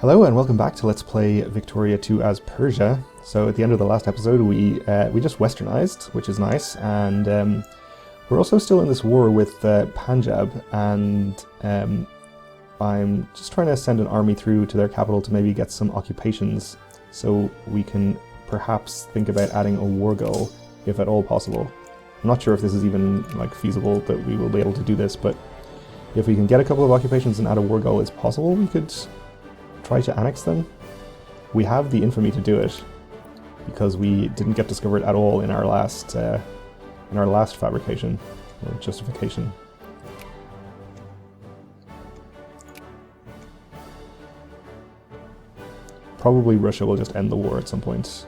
Hello and welcome back to Let's Play Victoria 2 as Persia. So at the end of the last episode we just westernized, which is nice, and we're also still in this war with Panjab, and I'm just trying to send an army through to their capital to maybe get some occupations so we can perhaps think about adding a war goal, if at all possible. I'm not sure if this is even feasible that we will be able to do this, but if we can get a couple of occupations and add a war goal, it's possible we could try to annex them. We have the infamy to do it because we didn't get discovered at all in our last fabrication or justification. Probably Russia will just end the war at some point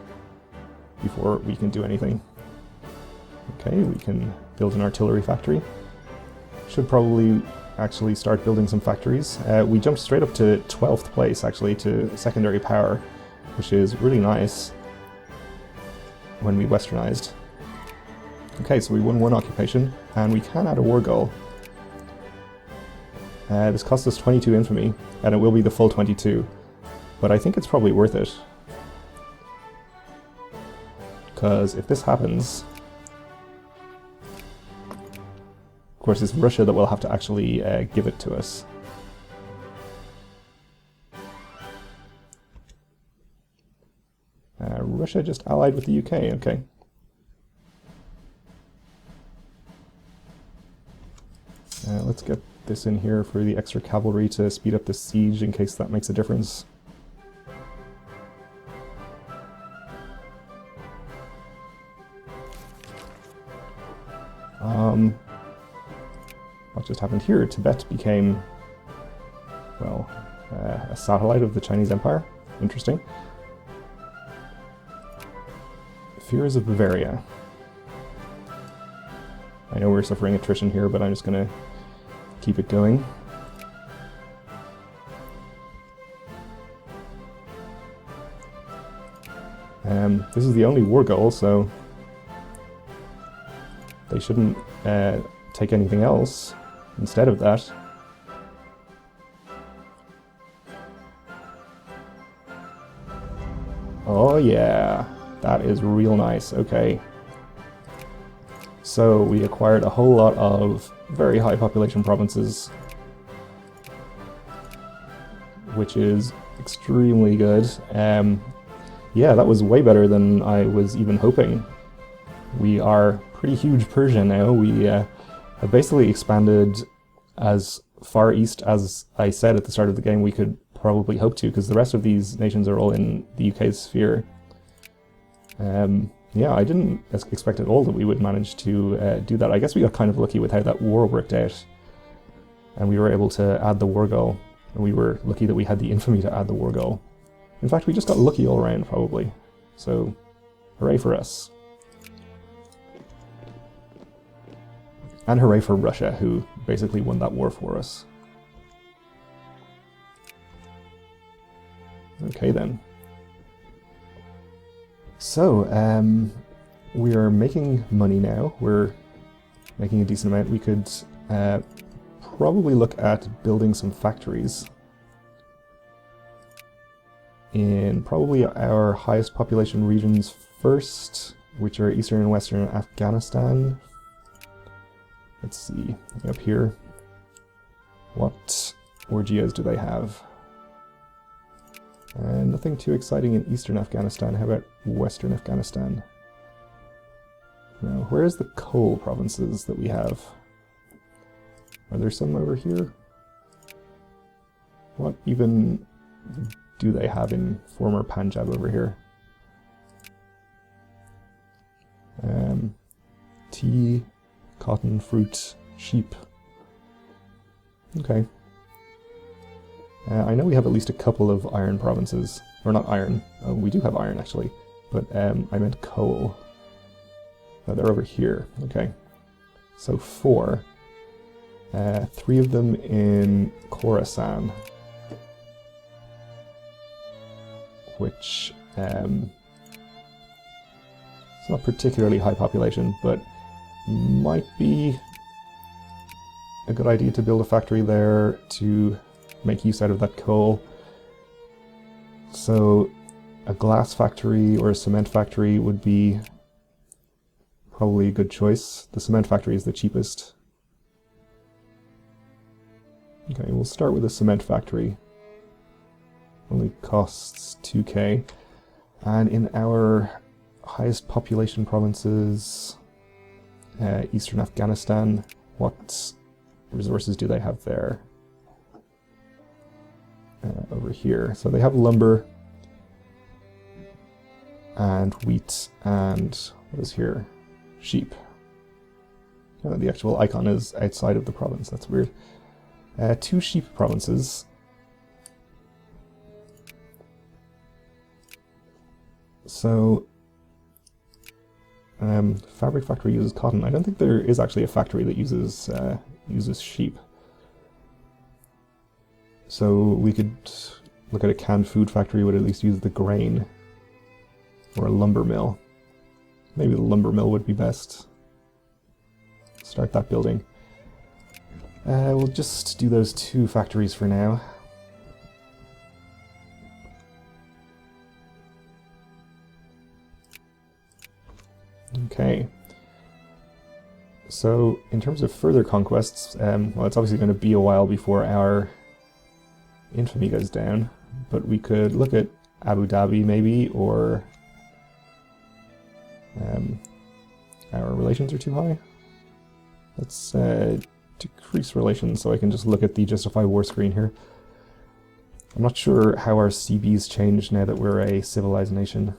before we can do anything. Okay, we can build an artillery factory. Should probably actually start building some factories. We jumped straight up to 12th place, actually, to secondary power, which is really nice when we westernized. Okay, so we won one occupation, and we can add a war goal. This cost us 22 infamy, and it will be the full 22, but I think it's probably worth it. Because if this happens, of course, it's Russia that will have to actually give it to us. Russia just allied with the UK, okay. Let's get this in here for the extra cavalry to speed up the siege in case that makes a difference. What just happened here? Tibet became, well, a satellite of the Chinese Empire. Interesting. Fears of Bavaria. I know we're suffering attrition here, but I'm just going to keep it going. This is the only war goal, so they shouldn't take anything else instead of that. Oh yeah, that is real nice. Okay. So we acquired a whole lot of very high population provinces, which is extremely good. Yeah, that was way better than I was even hoping. We are pretty huge Persia now. We have basically expanded as far east as I said at the start of the game we could probably hope to, because the rest of these nations are all in the UK's sphere. Yeah, I didn't expect at all that we would manage to do that. I guess we got kind of lucky with how that war worked out, and we were able to add the war goal, and we were lucky that we had the infamy to add the war goal. In fact, we just got lucky all around, probably. So, hooray for us. And hooray for Russia, who basically won that war for us. Okay then. So, we are making money now. We're making a decent amount. We could probably look at building some factories in probably our highest population regions first, which are Eastern and Western Afghanistan. Let's see, up here, what orgias do they have? Nothing too exciting in Eastern Afghanistan. How about Western Afghanistan? Now, where's the coal provinces that we have? Are there some over here? What even do they have in former Panjab over here? Tea, cotton, fruit, sheep. Okay. I know we have at least a couple of iron provinces. Or not iron. We do have iron, actually. But I meant coal. No, they're over here. Okay. So 4. 3 of them in Khorasan. Which, it's not particularly high population, but might be a good idea to build a factory there to make use out of that coal. So a glass factory or a cement factory would be probably a good choice. The cement factory is the cheapest. Okay, we'll start with a cement factory. Only costs 2k. And in our highest population provinces, Eastern Afghanistan, what resources do they have there? Over here. So they have lumber and wheat and what is here? Sheep. The actual icon is outside of the province. That's weird. 2 sheep provinces. So, fabric factory uses cotton. I don't think there is actually a factory that uses sheep. So we could look at a canned food factory would at least use the grain, or a lumber mill. Maybe the lumber mill would be best. Start that building. We'll just do those 2 factories for now. Okay. So, in terms of further conquests, well, it's obviously going to be a while before our infamy goes down, but we could look at Abu Dhabi maybe, or our relations are too high. Let's decrease relations so I can just look at the justify war screen here. I'm not sure how our CB's changed now that we're a civilized nation.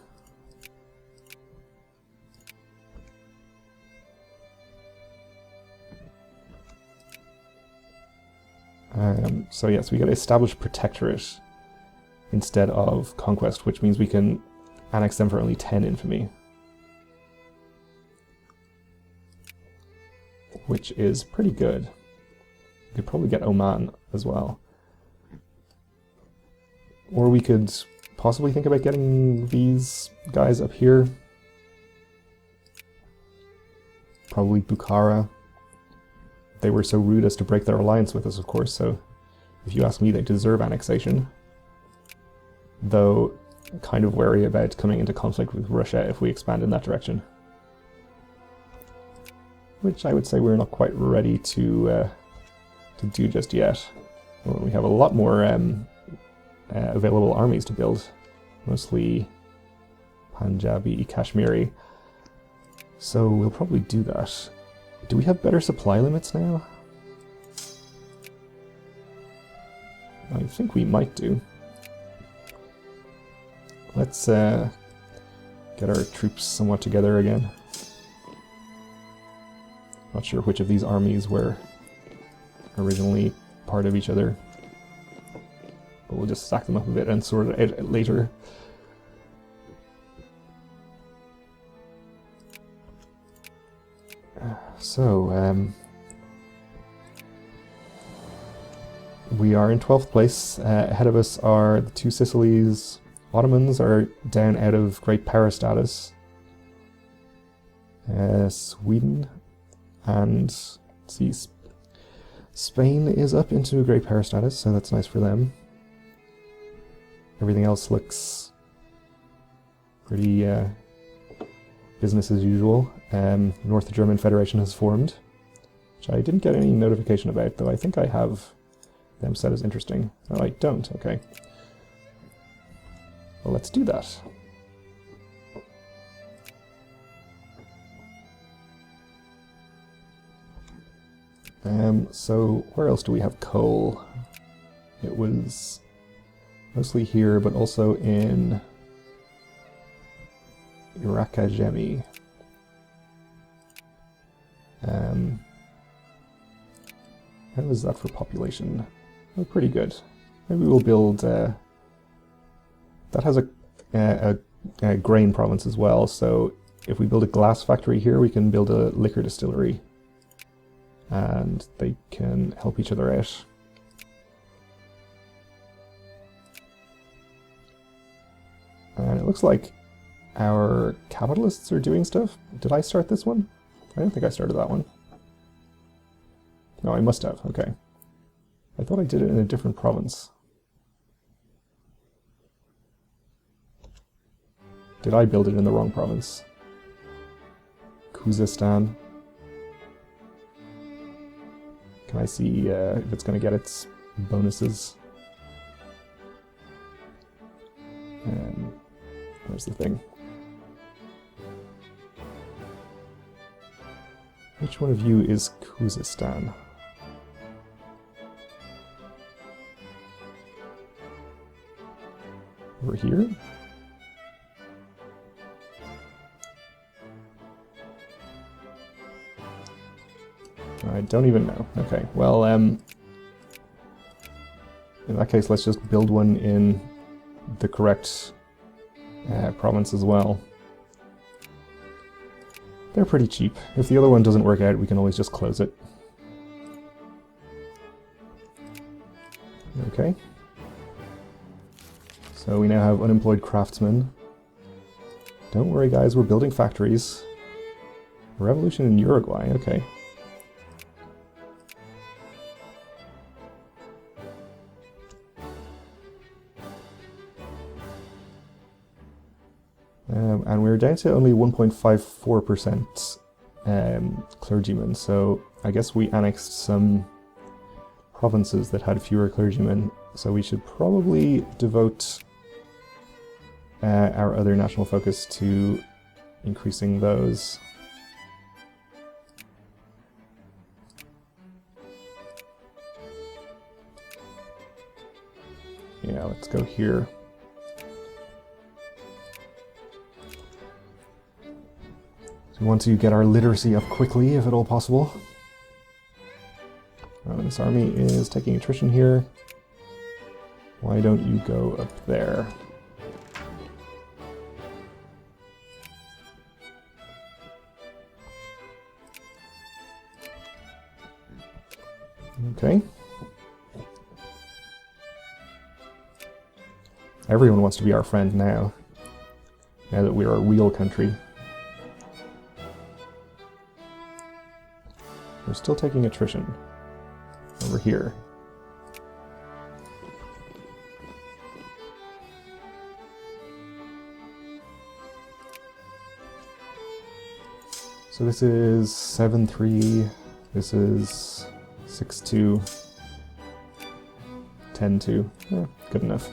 So yes, we got to establish protectorate instead of conquest, which means we can annex them for only 10 infamy. Which is pretty good. We could probably get Oman as well. Or we could possibly think about getting these guys up here. Probably Bukhara. They were so rude as to break their alliance with us, of course, so if you ask me, they deserve annexation. Though, kind of wary about coming into conflict with Russia if we expand in that direction. Which I would say we're not quite ready to do just yet. Well, we have a lot more available armies to build, mostly Panjabi, Kashmiri. So we'll probably do that. Do we have better supply limits now? I think we might do. Let's get our troops somewhat together again. Not sure which of these armies were originally part of each other. But we'll just stack them up a bit and sort it out later. So, we are in 12th place. Ahead of us are the 2 Sicilies. Ottomans are down out of great power status. Sweden and let's see, Spain is up into great power status, so that's nice for them. Everything else looks pretty business as usual. North German Federation has formed, which I didn't get any notification about, though I think I have them set as interesting. Oh, I don't, okay. Well, let's do that. So where else do we have coal? It was mostly here, but also in Irakajemi. How is that for population? Oh, pretty good. Maybe we'll build... that has a grain province as well, so if we build a glass factory here, we can build a liquor distillery. And they can help each other out. And it looks like our capitalists are doing stuff. Did I start this one? I don't think I started that one. No, I must have. Okay. I thought I did it in a different province. did I build it in the wrong province? Khuzestan. Can I see if it's going to get its bonuses? Where's the thing? Which one of you is Khuzestan? Over here? I don't even know. Okay, well, in that case, let's just build one in the correct province as well. They're pretty cheap. If the other one doesn't work out, we can always just close it. Okay. So we now have unemployed craftsmen. Don't worry guys, we're building factories. Revolution in Uruguay, okay. And we're down to only 1.54% clergymen, so I guess we annexed some provinces that had fewer clergymen, so we should probably devote our other national focus to increasing those. Yeah, let's go here. We want to get our literacy up quickly, if at all possible. This army is taking attrition here. Why don't you go up there? Okay. Everyone wants to be our friend now that we're a real country. We're still taking attrition. Over here. So this is 7-3, this is 6-2, 10-2. Good enough.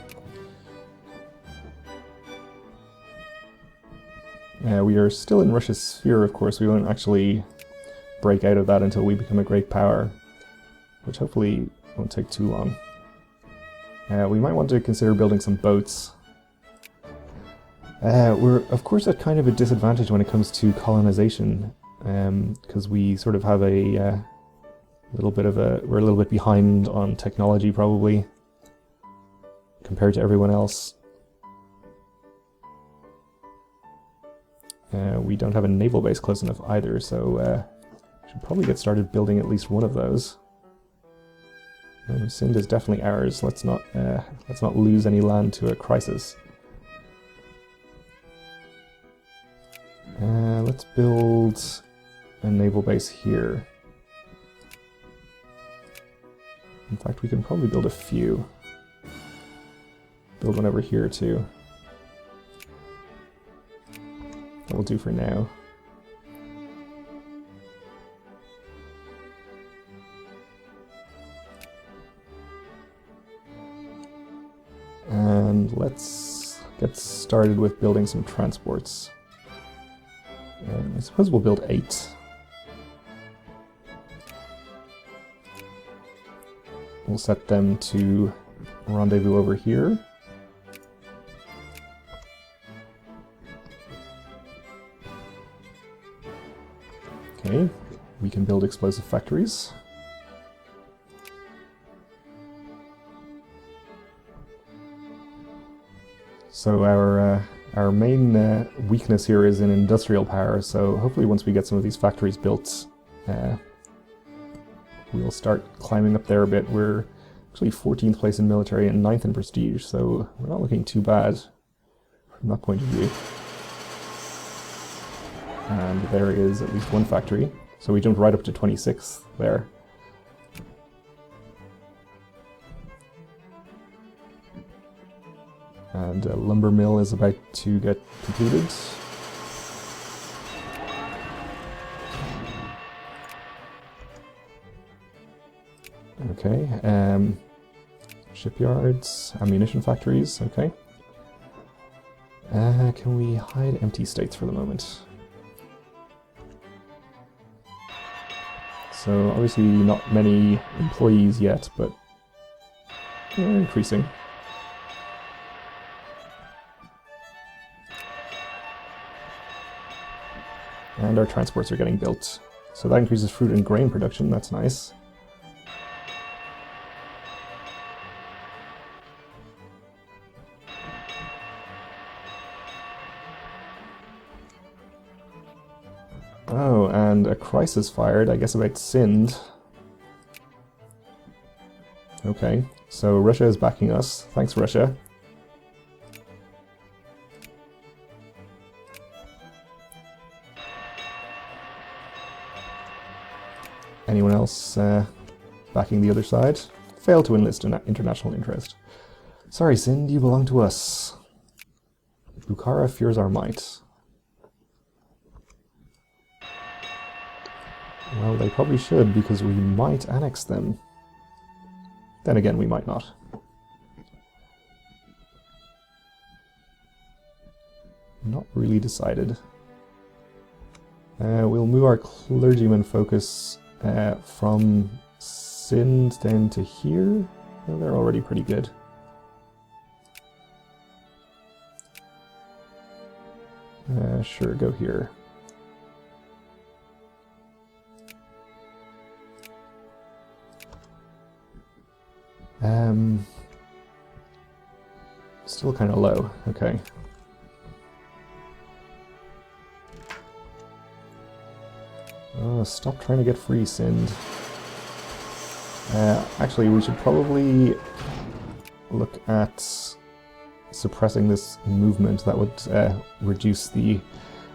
We are still in Russia's sphere, of course. We won't actually break out of that until we become a great power, which hopefully won't take too long. We might want to consider building some boats. We're of course at kind of a disadvantage when it comes to colonization, because we sort of have a we're a little bit behind on technology probably, compared to everyone else. We don't have a naval base close enough either, so we should probably get started building at least one of those. Sind is definitely ours. Let's not lose any land to a crisis. Let's build a naval base here. In fact, we can probably build a few. Build one over here too. That will do for now. And let's get started with building some transports. I suppose we'll build 8. We'll set them to rendezvous over here. Okay, we can build explosive factories. So our main weakness here is in industrial power, so hopefully once we get some of these factories built, we'll start climbing up there a bit. We're actually 14th place in military and 9th in prestige, so we're not looking too bad from that point of view. And there is at least one factory, so we jumped right up to 26th there. And a lumber mill is about to get completed. Okay, shipyards, ammunition factories, okay. Can we hide empty states for the moment? So obviously not many employees yet, but they're increasing. And our transports are getting built. So that increases fruit and grain production, that's nice. Oh, and a crisis fired, I guess about Sind. Okay, so Russia is backing us. Thanks, Russia. Anyone else backing the other side? Failed to enlist international interest. Sorry, Sind, you belong to us. Bukhara fears our might. Well, they probably should, because we might annex them. Then again, we might not. Not really decided. We'll move our clergyman focus from Sind down to here. Well, they're already pretty good. Sure, go here. Still kind of low, okay. Oh, stop trying to get free, Sind. Actually, we should probably look at suppressing this movement. That would reduce the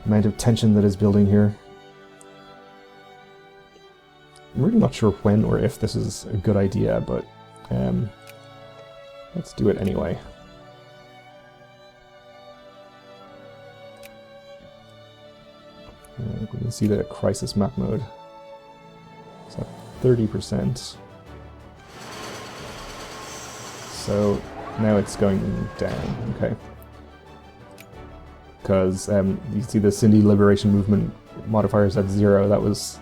amount of tension that is building here. I'm really not sure when or if this is a good idea, but let's do it anyway. We can see the crisis map mode. It's at 30%. So now it's going down, okay. Because you see the Sindhi Liberation Movement modifiers at 0. That was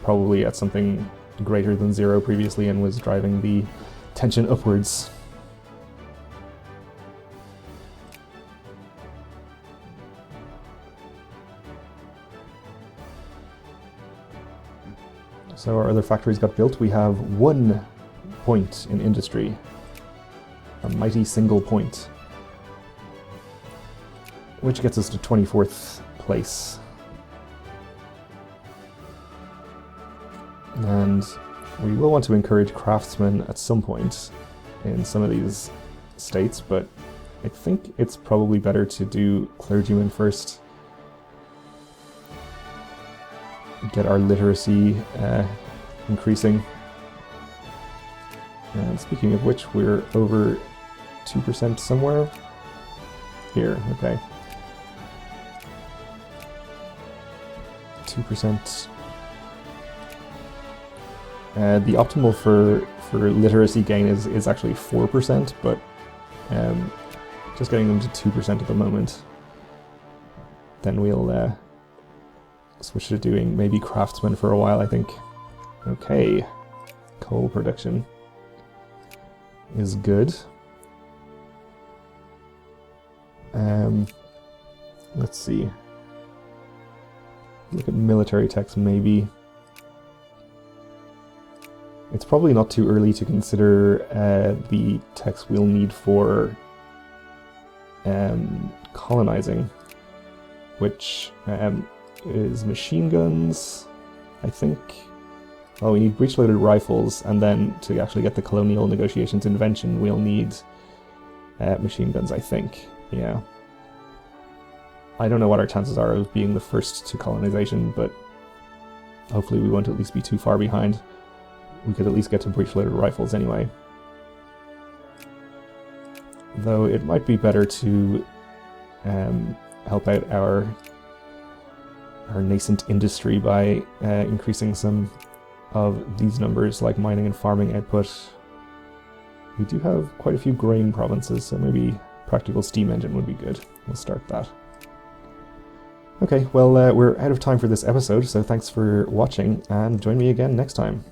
probably at something greater than 0 previously and was driving the tension upwards. So our other factories got built. We have 1 point in industry. A mighty single point. Which gets us to 24th place. And we will want to encourage craftsmen at some point in some of these states, but I think it's probably better to do clergymen first. Get our literacy increasing. And speaking of which, we're over 2% somewhere. Here, okay. 2%. The optimal for literacy gain is actually 4%, but just getting them to 2% at the moment. Then we'll switch to doing maybe craftsmen for a while, I think. Okay, coal production is good. Let's see. Look at military techs, maybe. It's probably not too early to consider the techs we'll need for colonizing, which is machine guns, I think. Oh, we need breech-loaded rifles, and then to actually get the colonial negotiations invention, we'll need machine guns, I think. Yeah. I don't know what our chances are of being the first to colonization, but hopefully we won't at least be too far behind. We could at least get to breech-loaded rifles anyway. though it might be better to help out our nascent industry by increasing some of these numbers, like mining and farming output. We do have quite a few grain provinces, so maybe practical steam engine would be good. We'll start that. Okay, well, we're out of time for this episode, so thanks for watching, and join me again next time.